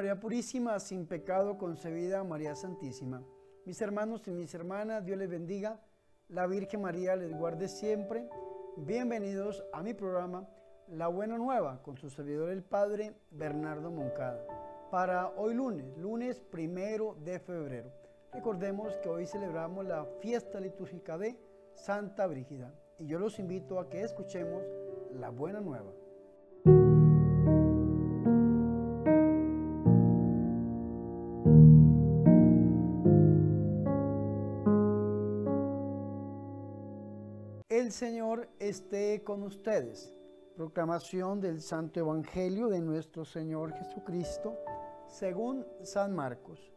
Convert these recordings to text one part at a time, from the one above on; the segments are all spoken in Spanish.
María Purísima, sin pecado concebida, María Santísima. Mis hermanos y mis hermanas, Dios les bendiga, la Virgen María les guarde siempre. Bienvenidos a mi programa La Buena Nueva, con su servidor el Padre Bernardo Moncada. Para hoy lunes 1 de febrero. Recordemos que hoy celebramos la fiesta litúrgica de Santa Brígida. Y yo los invito a que escuchemos La Buena Nueva. El Señor esté con ustedes. Proclamación del Santo Evangelio de nuestro Señor Jesucristo, según San Marcos.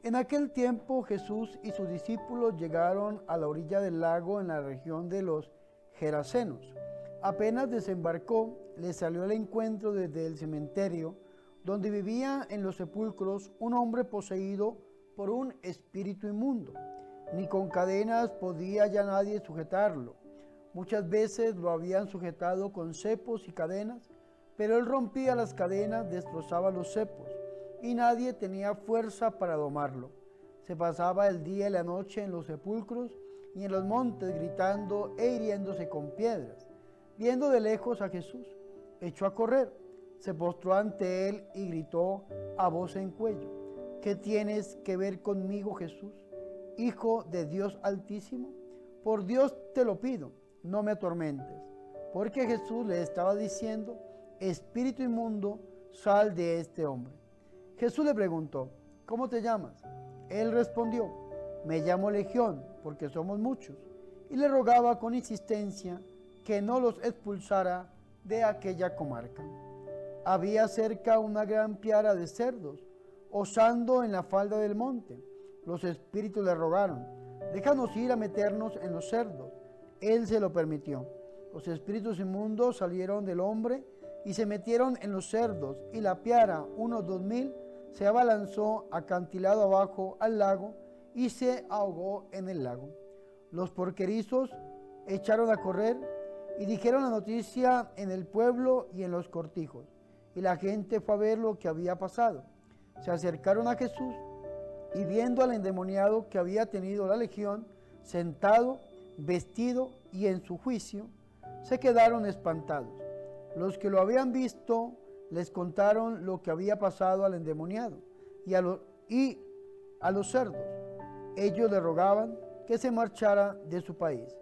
En aquel tiempo Jesús y sus discípulos llegaron a la orilla del lago en la región de los Gerasenos. Apenas desembarcó, le salió al encuentro desde el cementerio, donde vivía en los sepulcros un hombre poseído por un espíritu inmundo. Ni con cadenas podía ya nadie sujetarlo. Muchas veces lo habían sujetado con cepos y cadenas, pero él rompía las cadenas, destrozaba los cepos, y nadie tenía fuerza para domarlo. Se pasaba el día y la noche en los sepulcros y en los montes gritando e hiriéndose con piedras. Viendo de lejos a Jesús, echó a correr, se postró ante él y gritó a voz en cuello: ¿Qué tienes que ver conmigo, Jesús, Hijo de Dios Altísimo? Por Dios te lo pido, no me atormentes. Porque Jesús le estaba diciendo: espíritu inmundo, sal de este hombre. Jesús le preguntó: ¿cómo te llamas? Él respondió: me llamo Legión, porque somos muchos. Y le rogaba con insistencia que no los expulsara de aquella comarca. Había cerca una gran piara de cerdos, osando en la falda del monte. Los espíritus le rogaron: déjanos ir a meternos en los cerdos. Él se lo permitió. Los espíritus inmundos salieron del hombre y se metieron en los cerdos, y la piara, unos 2000, se abalanzó acantilado abajo al lago y se ahogó en el lago. Los porquerizos echaron a correr y dijeron la noticia en el pueblo y en los cortijos, y la gente fue a ver lo que había pasado. Se acercaron a Jesús y, viendo al endemoniado que había tenido la legión, sentado, vestido y en su juicio, se quedaron espantados. Los que lo habían visto les contaron lo que había pasado al endemoniado y a los cerdos. Ellos le rogaban que se marchara de su país.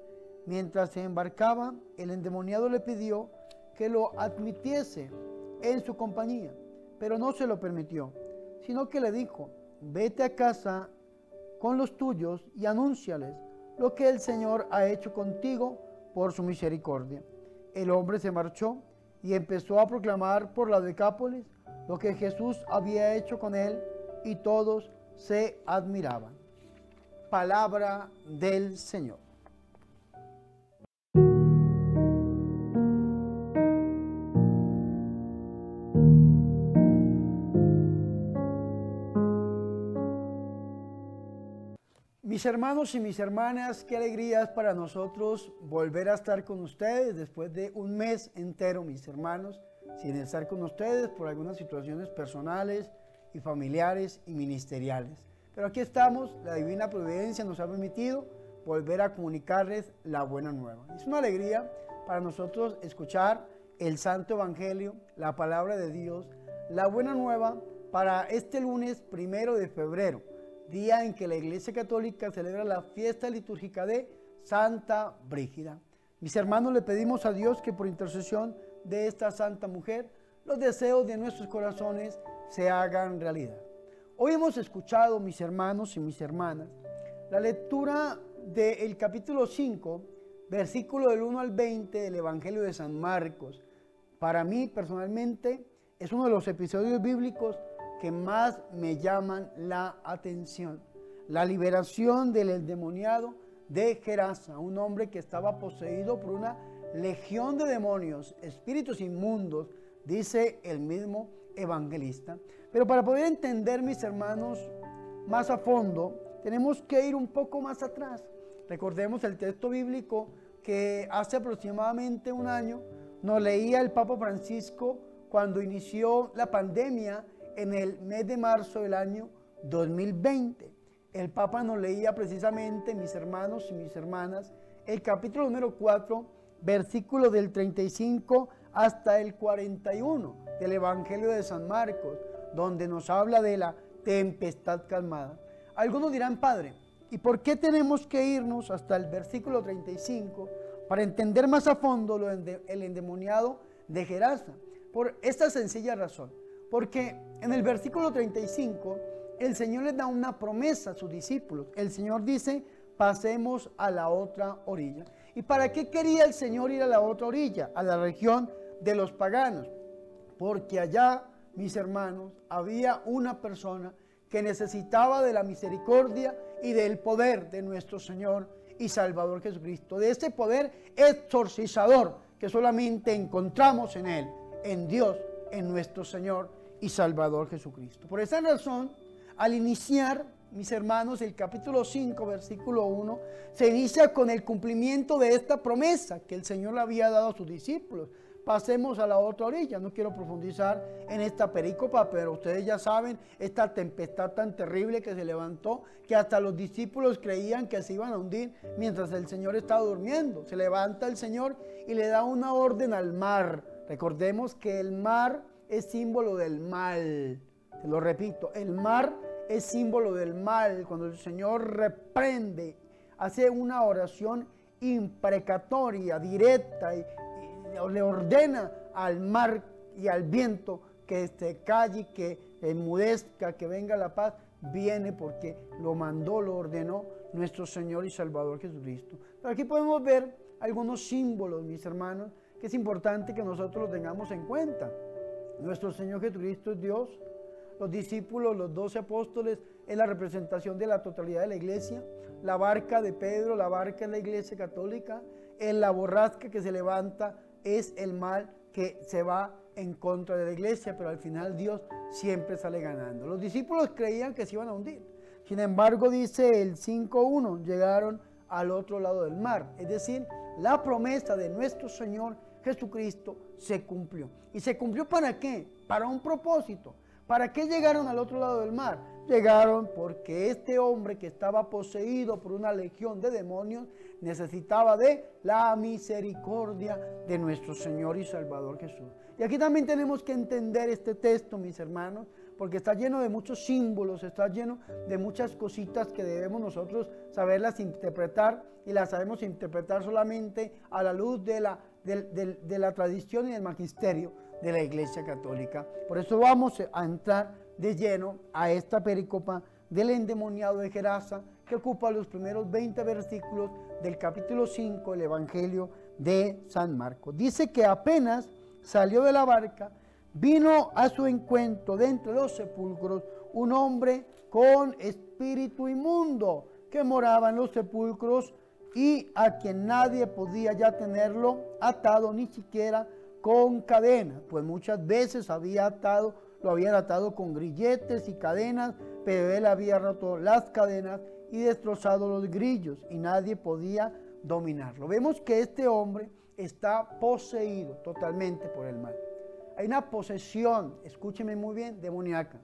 Mientras se embarcaba, el endemoniado le pidió que lo admitiese en su compañía, pero no se lo permitió, sino que le dijo: vete a casa con los tuyos y anúnciales lo que el Señor ha hecho contigo por su misericordia. El hombre se marchó y empezó a proclamar por la Decápolis lo que Jesús había hecho con él, y todos se admiraban. Palabra del Señor. Mis hermanos y mis hermanas, qué alegría es para nosotros volver a estar con ustedes después de un mes entero, mis hermanos, sin estar con ustedes por algunas situaciones personales y familiares y ministeriales. Pero aquí estamos, la divina providencia nos ha permitido volver a comunicarles la buena nueva. Es una alegría para nosotros escuchar el Santo Evangelio, la palabra de Dios, la buena nueva para este lunes 1 de febrero. Día en que la Iglesia Católica celebra la fiesta litúrgica de Santa Brígida. Mis hermanos, le pedimos a Dios que por intercesión de esta santa mujer, los deseos de nuestros corazones se hagan realidad. Hoy hemos escuchado, mis hermanos y mis hermanas, la lectura del capítulo 5, versículo del 1 al 20 del Evangelio de San Marcos. Para mí, personalmente, es uno de los episodios bíblicos que más me llaman la atención. La liberación del endemoniado de Gerasa, un hombre que estaba poseído por una legión de demonios, espíritus inmundos, dice el mismo evangelista. Pero para poder entender, mis hermanos, más a fondo, tenemos que ir un poco más atrás. Recordemos el texto bíblico que hace aproximadamente un año nos leía el Papa Francisco cuando inició la pandemia en el mes de marzo del año 2020. El Papa nos leía precisamente, mis hermanos y mis hermanas, el capítulo número 4, versículo del 35 hasta el 41 del Evangelio de San Marcos, donde nos habla de la tempestad calmada. Algunos dirán, Padre, ¿y por qué tenemos que irnos hasta el versículo 35 para entender más a fondo el endemoniado de Gerasa? Por esta sencilla razón, porque en el versículo 35 el Señor les da una promesa a sus discípulos. El Señor dice, pasemos a la otra orilla. ¿Y para qué quería el Señor ir a la otra orilla? A la región de los paganos. Porque allá, mis hermanos, había una persona que necesitaba de la misericordia y del poder de nuestro Señor y Salvador Jesucristo. De ese poder exorcizador que solamente encontramos en Él, en Dios, en nuestro Señor y Salvador Jesucristo. Por esa razón, al iniciar, mis hermanos, el capítulo 5, versículo 1, se inicia con el cumplimiento de esta promesa que el Señor le había dado a sus discípulos. Pasemos a la otra orilla. No quiero profundizar en esta perícopa, pero ustedes ya saben, esta tempestad tan terrible que se levantó, que hasta los discípulos creían que se iban a hundir mientras el Señor estaba durmiendo. Se levanta el Señor y le da una orden al mar. Recordemos que el mar es símbolo del mal. Te lo repito, el mar es símbolo del mal. Cuando el Señor reprende, hace una oración imprecatoria, directa, y le ordena al mar y al viento que se calle, que enmudezca, que venga la paz, viene porque lo mandó, lo ordenó nuestro Señor y Salvador Jesucristo. Pero aquí podemos ver algunos símbolos, mis hermanos, que es importante que nosotros los tengamos en cuenta. Nuestro Señor Jesucristo es Dios. Los discípulos, los 12 apóstoles, es la representación de la totalidad de la iglesia. La barca de Pedro, la barca es la iglesia católica. La borrasca que se levanta es el mal que se va en contra de la iglesia, pero al final Dios siempre sale ganando. Los discípulos creían que se iban a hundir. Sin embargo, dice el 5:1, llegaron al otro lado del mar. Es decir, la promesa de nuestro Señor Jesucristo se cumplió. ¿Y se cumplió para qué? Para un propósito. ¿Para qué llegaron al otro lado del mar? Llegaron porque este hombre que estaba poseído por una legión de demonios necesitaba de la misericordia de nuestro Señor y Salvador Jesús. Y aquí también tenemos que entender este texto, mis hermanos, porque está lleno de muchos símbolos, está lleno de muchas cositas que debemos nosotros saberlas interpretar, y las sabemos interpretar solamente a la luz de la tradición y del magisterio de la Iglesia Católica. Por eso vamos a entrar de lleno a esta pericopa del endemoniado de Gerasa, que ocupa los primeros 20 versículos del capítulo 5 del Evangelio de San Marcos. Dice que apenas salió de la barca, vino a su encuentro de entre los sepulcros un hombre con espíritu inmundo que moraba en los sepulcros y a quien nadie podía ya tenerlo atado, ni siquiera con cadenas, pues muchas veces lo habían atado con grilletes y cadenas, pero él había roto las cadenas y destrozado los grillos y nadie podía dominarlo. Vemos que este hombre está poseído totalmente por el mal. Hay una posesión, escúcheme muy bien, demoníaca.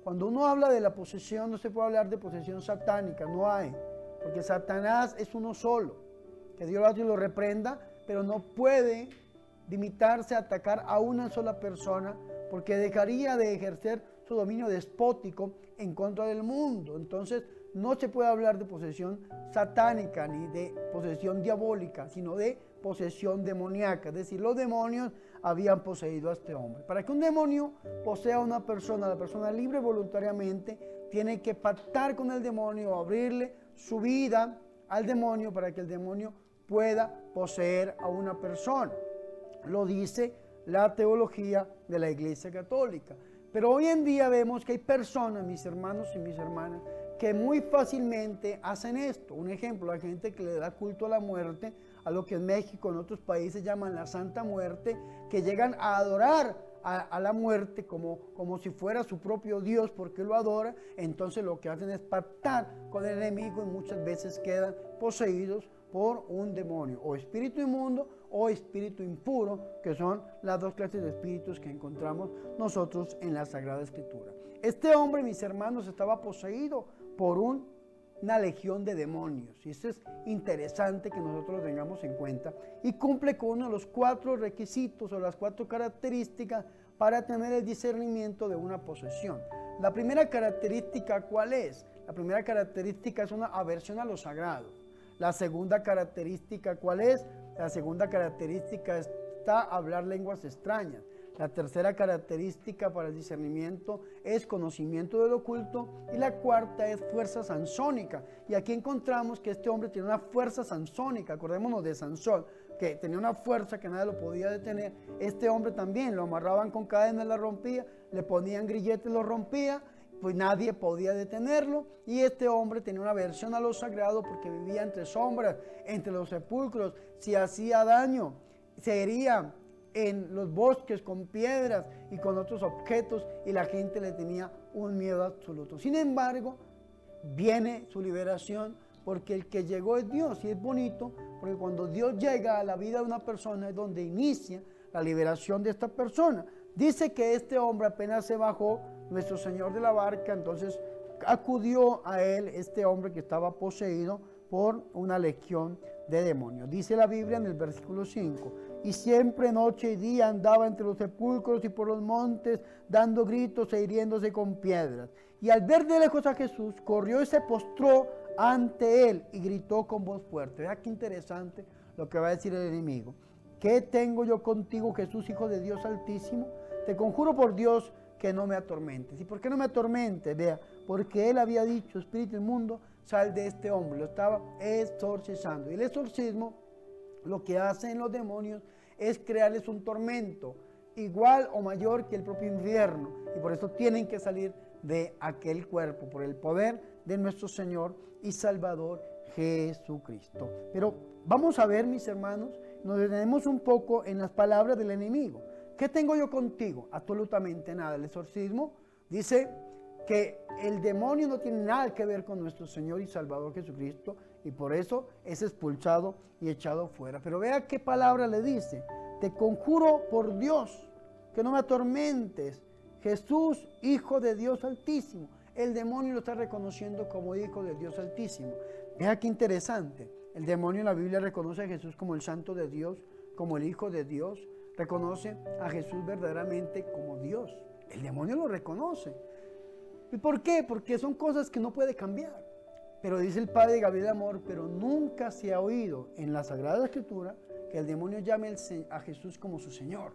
Cuando uno habla de la posesión, no se puede hablar de posesión satánica, no hay, porque Satanás es uno solo. Que Dios lo reprenda, pero no puede limitarse a atacar a una sola persona, porque dejaría de ejercer su dominio despótico en contra del mundo. Entonces no se puede hablar de posesión satánica ni de posesión diabólica, sino de posesión demoníaca. Es decir, los demonios habían poseído a este hombre. Para que un demonio posea a una persona, la persona libre voluntariamente tiene que pactar con el demonio, abrirle su vida al demonio para que el demonio pueda poseer a una persona. Lo dice la teología de la Iglesia Católica. Pero hoy en día vemos que hay personas, mis hermanos y mis hermanas, que muy fácilmente hacen esto. Un ejemplo, la gente que le da culto a la muerte, a lo que en México, en otros países llaman la Santa Muerte, que llegan a adorar a la muerte como si fuera su propio Dios porque lo adora, entonces lo que hacen es pactar con el enemigo y muchas veces quedan poseídos por un demonio, o espíritu inmundo o espíritu impuro, que son las dos clases de espíritus que encontramos nosotros en la Sagrada Escritura. Este hombre, mis hermanos, estaba poseído por una legión de demonios, y esto es interesante que nosotros lo tengamos en cuenta, y cumple con uno de los 4 requisitos o las 4 características para tener el discernimiento de una posesión. La primera característica, ¿cuál es? La primera característica es una aversión a lo sagrado. La segunda característica, ¿cuál es? La segunda característica está hablar lenguas extrañas. La tercera característica para el discernimiento es conocimiento del oculto. Y la cuarta es fuerza sansónica. Y aquí encontramos que este hombre tiene una fuerza sansónica. Acordémonos de Sansón, que tenía una fuerza que nadie lo podía detener. Este hombre también lo amarraban con cadenas, la rompía, le ponían grilletes, lo rompía, pues nadie podía detenerlo. Y este hombre tenía una aversión a lo sagrado porque vivía entre sombras, entre los sepulcros. Si hacía daño, se hería en los bosques con piedras y con otros objetos, y la gente le tenía un miedo absoluto. Sin embargo, viene su liberación, porque el que llegó es Dios. Y es bonito porque cuando Dios llega a la vida de una persona es donde inicia la liberación de esta persona. Dice que este hombre apenas se bajó nuestro Señor de la barca, entonces acudió a él este hombre que estaba poseído por una legión de demonios. Dice la Biblia en el versículo 5: y siempre noche y día andaba entre los sepulcros y por los montes, dando gritos e hiriéndose con piedras. Y al ver de lejos a Jesús, corrió y se postró ante él y gritó con voz fuerte. Vea qué interesante lo que va a decir el enemigo. ¿Qué tengo yo contigo, Jesús, Hijo de Dios Altísimo? Te conjuro por Dios que no me atormentes. ¿Y por qué no me atormentes? Vea, porque él había dicho: espíritu inmundo, sal de este hombre. Lo estaba exorcizando. Y el exorcismo, lo que hacen los demonios es crearles un tormento igual o mayor que el propio infierno, y por eso tienen que salir de aquel cuerpo por el poder de nuestro Señor y Salvador Jesucristo. Pero vamos a ver, mis hermanos, nos detenemos un poco en las palabras del enemigo. ¿Qué tengo yo contigo? Absolutamente nada. El exorcismo dice que el demonio no tiene nada que ver con nuestro Señor y Salvador Jesucristo, y por eso es expulsado y echado fuera. Pero vea qué palabra le dice: te conjuro por Dios que no me atormentes, Jesús, Hijo de Dios Altísimo. El demonio lo está reconociendo como Hijo de Dios Altísimo. Vea qué interesante. El demonio en la Biblia reconoce a Jesús como el Santo de Dios, como el Hijo de Dios. Reconoce a Jesús verdaderamente como Dios. El demonio lo reconoce. ¿Y por qué? Porque son cosas que no puede cambiar. Pero dice el Padre Gabriel Amor, pero nunca se ha oído en la Sagrada Escritura que el demonio llame a Jesús como su Señor.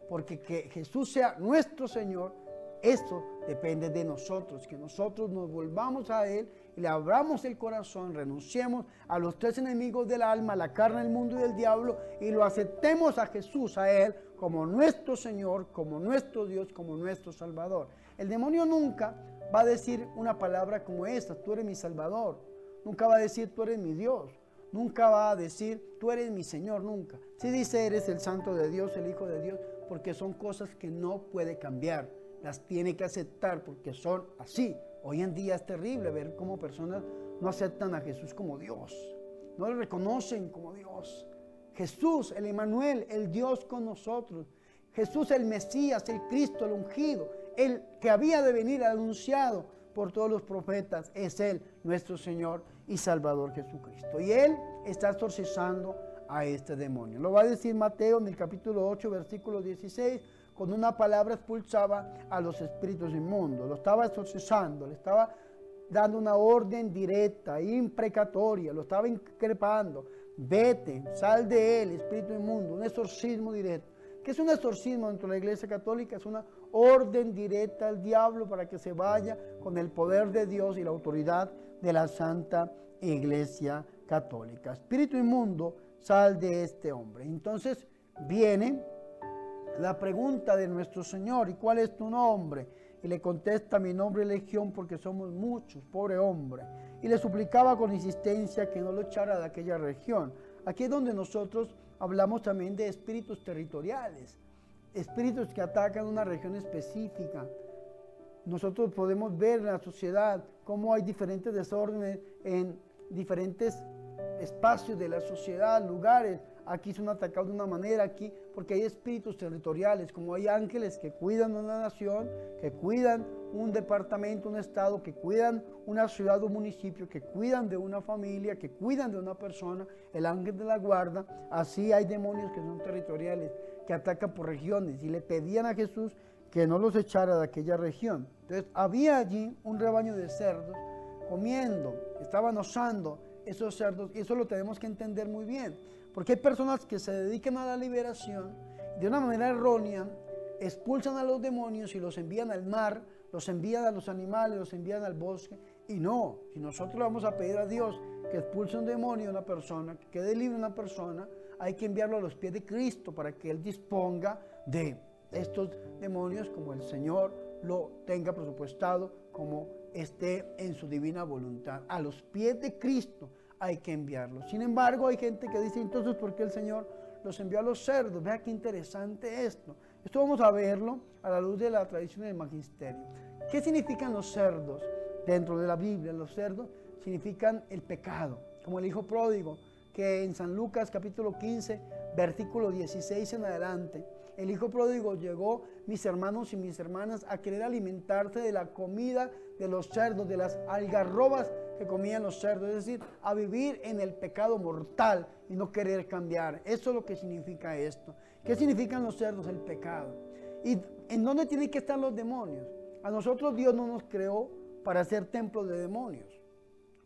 Porque que Jesús sea nuestro Señor, eso depende de nosotros, que nosotros nos volvamos a Él y le abramos el corazón, renunciemos a los 3 enemigos del alma, la carne, el mundo y el diablo, y lo aceptemos a Jesús, a Él, como nuestro Señor, como nuestro Dios, como nuestro Salvador. El demonio nunca va a decir una palabra como esta: tú eres mi Salvador. Nunca va a decir: tú eres mi Dios. Nunca va a decir: tú eres mi Señor. Nunca. Sí dice: eres el Santo de Dios, el Hijo de Dios, porque son cosas que no puede cambiar. Las tiene que aceptar porque son así. Hoy en día es terrible ver cómo personas no aceptan a Jesús como Dios. No le reconocen como Dios. Jesús, el Emmanuel, el Dios con nosotros. Jesús, el Mesías, el Cristo, el ungido, el que había de venir anunciado por todos los profetas, es Él, nuestro Señor y Salvador Jesucristo. Y Él está exorcizando a este demonio. Lo va a decir Mateo en el capítulo 8, versículo 16, con una palabra expulsaba a los espíritus inmundos. Lo estaba exorcizando, le estaba dando una orden directa, imprecatoria, lo estaba increpando. Vete, sal de él, espíritu inmundo, un exorcismo directo. ¿Qué es un exorcismo dentro de la Iglesia Católica? Es una orden directa al diablo para que se vaya con el poder de Dios y la autoridad de la Santa Iglesia Católica. Espíritu inmundo, sal de este hombre. Entonces viene la pregunta de nuestro Señor: ¿y cuál es tu nombre? Y le contesta: mi nombre es Legión, porque somos muchos, pobre hombre. Y le suplicaba con insistencia que no lo echara de aquella región. Aquí es donde nosotros hablamos también de espíritus territoriales. espíritus que atacan una región específica. Nosotros podemos ver en la sociedad cómo hay diferentes desórdenes en diferentes espacios de la sociedad, lugares. Aquí son atacados de una manera, aquí, porque hay espíritus territoriales, como hay ángeles que cuidan una nación, que cuidan un departamento, un estado, que cuidan una ciudad o municipio, que cuidan de una familia, que cuidan de una persona, el ángel de la guarda. Así hay demonios que son territoriales, que atacan por regiones, y le pedían a Jesús que no los echara de aquella región. Entonces había allí un rebaño de cerdos comiendo, estaban osando esos cerdos, y eso lo tenemos que entender muy bien, porque hay personas que se dedican a la liberación de una manera errónea, expulsan a los demonios y los envían al mar, los envían a los animales, los envían al bosque. Y no, si nosotros vamos a pedir a Dios que expulse un demonio a una persona, que quede libre una persona, hay que enviarlo a los pies de Cristo para que Él disponga de estos demonios como el Señor lo tenga presupuestado, como esté en su divina voluntad. A los pies de Cristo hay que enviarlos. Sin embargo, hay gente que dice, entonces, ¿por qué el Señor los envió a los cerdos? Vea qué interesante esto. Esto vamos a verlo a la luz de la tradición del magisterio. ¿Qué significan los cerdos dentro de la Biblia? Los cerdos significan el pecado, como el hijo pródigo, que en San Lucas capítulo 15, versículo 16 en adelante, el hijo pródigo llegó, mis hermanos y mis hermanas, a querer alimentarse de la comida de los cerdos, de las algarrobas que comían los cerdos, es decir, a vivir en el pecado mortal y no querer cambiar. Eso es lo que significa esto. ¿Qué significan los cerdos? El pecado. ¿Y en dónde tienen que estar los demonios? A nosotros Dios no nos creó para ser templos de demonios.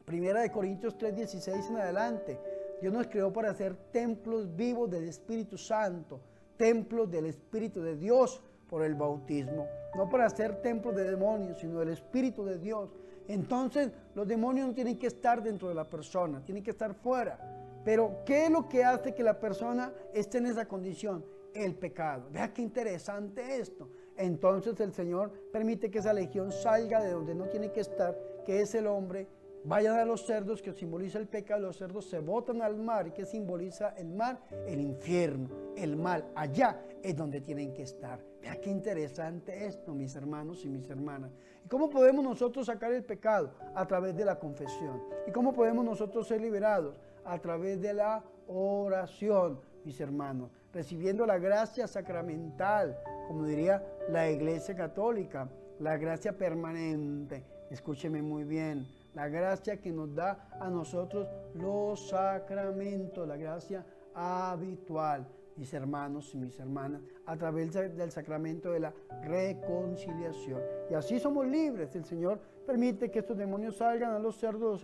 Primera de Corintios 3:16 en adelante, Dios nos creó para ser templos vivos del Espíritu Santo, templos del Espíritu de Dios por el bautismo, no para ser templos de demonios, sino del Espíritu de Dios. Entonces los demonios no tienen que estar dentro de la persona, tienen que estar fuera. Pero ¿qué es lo que hace que la persona esté en esa condición? El pecado. Vea qué interesante esto. Entonces el Señor permite que esa legión salga de donde no tiene que estar, que es el hombre. Vayan a los cerdos, que simboliza el pecado. Los cerdos se botan al mar. ¿Y qué simboliza el mar? El infierno, el mal. Allá es donde tienen que estar. Vea qué interesante esto, mis hermanos y mis hermanas. ¿Y cómo podemos nosotros sacar el pecado? A través de la confesión. ¿Y cómo podemos nosotros ser liberados? A través de la oración, mis hermanos. Recibiendo la gracia sacramental, como diría la Iglesia Católica, la gracia permanente. Escúcheme muy bien. La gracia que nos da a nosotros los sacramentos, la gracia habitual, mis hermanos y mis hermanas, a través del sacramento de la reconciliación. Y así somos libres. El Señor permite que estos demonios salgan a los cerdos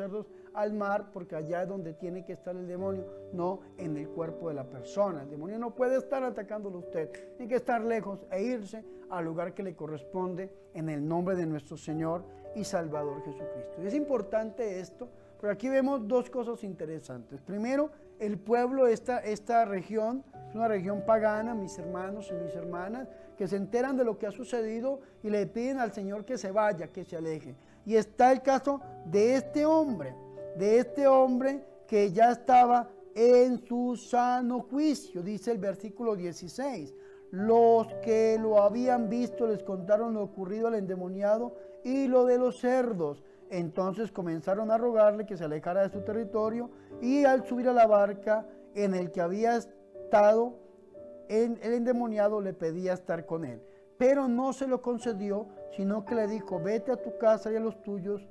al mar, porque allá es donde tiene que estar el demonio, no en el cuerpo de la persona. El demonio no puede estar atacándolo a usted, tiene que estar lejos e irse al lugar que le corresponde en el nombre de nuestro Señor y Salvador Jesucristo. Y es importante esto, porque aquí vemos dos cosas interesantes. Primero, el pueblo, esta región, es una región pagana, mis hermanos y mis hermanas, que se enteran de lo que ha sucedido y le piden al Señor que se vaya, que se aleje. Y está el caso de este hombre que ya estaba en su sano juicio, dice el versículo 16. Los que lo habían visto les contaron lo ocurrido al endemoniado y lo de los cerdos. Entonces comenzaron a rogarle que se alejara de su territorio, y al subir a la barca en el que había estado, el endemoniado le pedía estar con él. Pero no se lo concedió, sino que le dijo, vete a tu casa y a los tuyos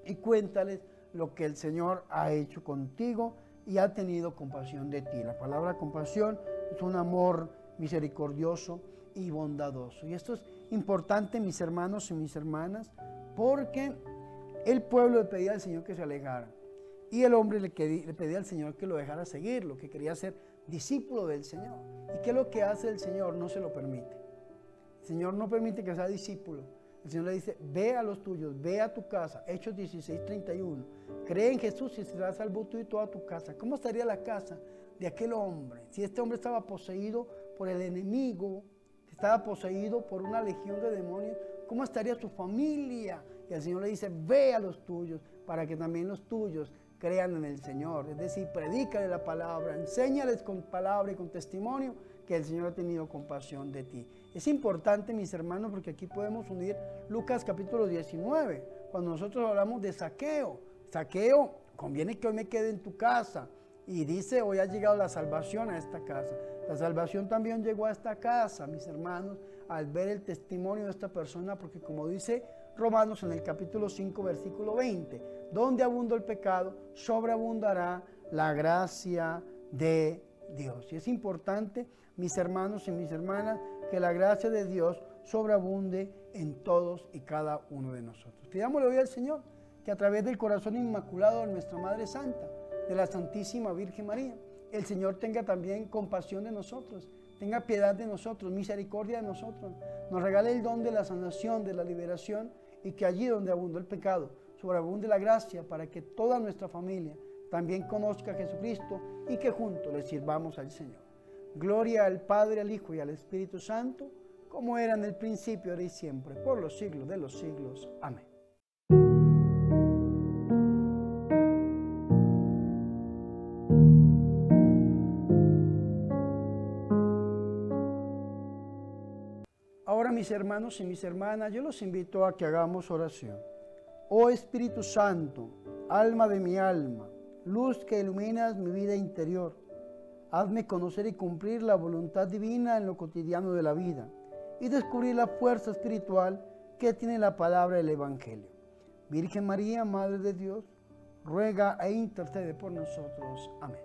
y cuéntales lo que el Señor ha hecho contigo y ha tenido compasión de ti. La palabra compasión es un amor misericordioso y bondadoso. Y esto es importante, mis hermanos y mis hermanas, porque el pueblo le pedía al Señor que se alejara y el hombre le pedía al Señor que lo dejara seguirlo, que quería ser discípulo del Señor. ¿Y qué es lo que hace el Señor? No se lo permite. El Señor no permite que sea discípulo. El Señor le dice, ve a los tuyos, ve a tu casa. Hechos 16:31. Cree en Jesús y serás salvo tú y toda tu casa. ¿Cómo estaría la casa de aquel hombre? Si este hombre estaba poseído por el enemigo, estaba poseído por una legión de demonios, ¿cómo estaría su familia? Y el Señor le dice, ve a los tuyos, para que también los tuyos crean en el Señor. Es decir, predícale la palabra, enséñales con palabra y con testimonio que el Señor ha tenido compasión de ti. Es importante, mis hermanos, porque aquí podemos unir Lucas capítulo 19, cuando nosotros hablamos de Zaqueo. Zaqueo, conviene que hoy me quede en tu casa. Y dice, hoy ha llegado la salvación a esta casa. La salvación también llegó a esta casa, mis hermanos, al ver el testimonio de esta persona, porque como dice Romanos en el capítulo 5, versículo 20, donde abundó el pecado, sobreabundará la gracia de Dios. Y es importante, mis hermanos y mis hermanas, que la gracia de Dios sobreabunde en todos y cada uno de nosotros. Pidámosle hoy al Señor que a través del corazón inmaculado de nuestra Madre Santa, de la Santísima Virgen María, el Señor tenga también compasión de nosotros, tenga piedad de nosotros, misericordia de nosotros, nos regale el don de la sanación, de la liberación, y que allí donde abundó el pecado, sobreabunde la gracia para que toda nuestra familia también conozca a Jesucristo y que juntos le sirvamos al Señor. Gloria al Padre, al Hijo y al Espíritu Santo, como era en el principio, ahora y siempre, por los siglos de los siglos. Amén. Ahora, mis hermanos y mis hermanas, yo los invito a que hagamos oración. Oh Espíritu Santo, alma de mi alma, luz que iluminas mi vida interior, hazme conocer y cumplir la voluntad divina en lo cotidiano de la vida y descubrir la fuerza espiritual que tiene la palabra del Evangelio. Virgen María, Madre de Dios, ruega e intercede por nosotros. Amén.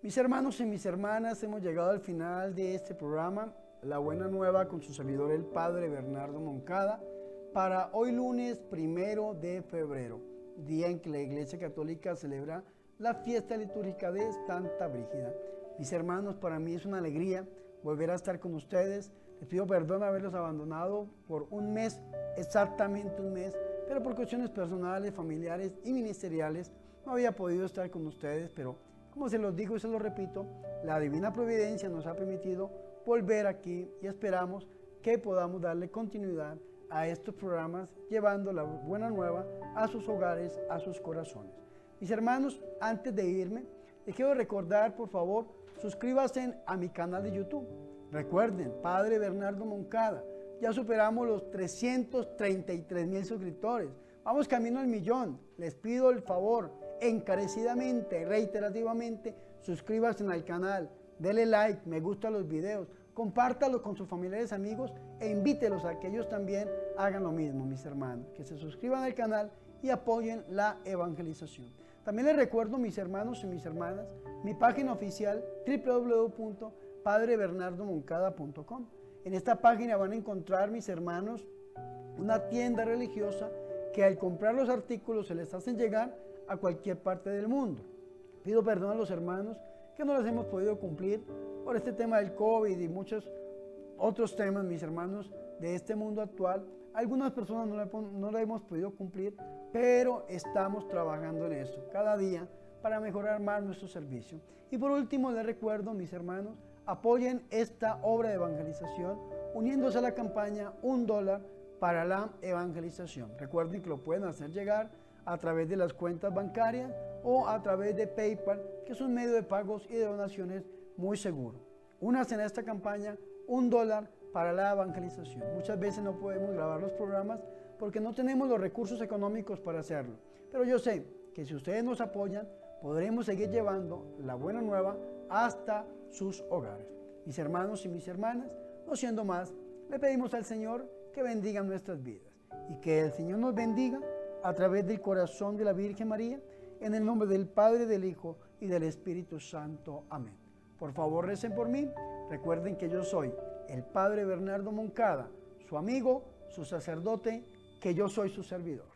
Mis hermanos y mis hermanas, hemos llegado al final de este programa, La Buena Nueva, con su servidor el Padre Bernardo Moncada, para hoy lunes 1 de febrero, día en que la Iglesia Católica celebra la fiesta litúrgica de Santa Brígida. Mis hermanos, para mí es una alegría volver a estar con ustedes. Les pido perdón haberlos abandonado por un mes, exactamente un mes, pero por cuestiones personales, familiares y ministeriales no había podido estar con ustedes, pero como se los digo y se los repito, la divina providencia nos ha permitido volver aquí y esperamos que podamos darle continuidad a estos programas, llevando la buena nueva a sus hogares, a sus corazones. Mis hermanos, antes de irme, les quiero recordar, por favor, suscríbanse a mi canal de YouTube. Recuerden, Padre Bernardo Moncada, ya superamos los 333,000 suscriptores. Vamos camino al 1,000,000. Les pido el favor, encarecidamente, reiterativamente, suscríbanse al canal, denle like, me gustan los videos, compártalos con sus familiares, amigos e invítelos a que ellos también hagan lo mismo, mis hermanos, que se suscriban al canal y apoyen la evangelización. También les recuerdo, mis hermanos y mis hermanas, mi página oficial www.padrebernardomoncada.com. En esta página van a encontrar, mis hermanos, una tienda religiosa que al comprar los artículos se les hacen llegar a cualquier parte del mundo. Pido perdón a los hermanos que no les hemos podido cumplir por este tema del COVID y muchos otros temas, mis hermanos, de este mundo actual. Algunas personas no la hemos podido cumplir, pero estamos trabajando en eso cada día para mejorar más nuestro servicio. Y por último, les recuerdo, mis hermanos, apoyen esta obra de evangelización uniéndose a la campaña $1 para la evangelización. Recuerden que lo pueden hacer llegar a través de las cuentas bancarias o a través de PayPal, que es un medio de pagos y de donaciones muy seguro. Únanse en esta campaña $1 para la evangelización. Muchas veces no podemos grabar los programas porque no tenemos los recursos económicos para hacerlo. Pero yo sé que si ustedes nos apoyan, podremos seguir llevando la buena nueva hasta sus hogares. Mis hermanos y mis hermanas, no siendo más, le pedimos al Señor que bendiga nuestras vidas y que el Señor nos bendiga a través del corazón de la Virgen María, en el nombre del Padre, del Hijo y del Espíritu Santo. Amén. Por favor, recen por mí. Recuerden que yo soy el Padre Bernardo Moncada, su amigo, su sacerdote, que yo soy su servidor.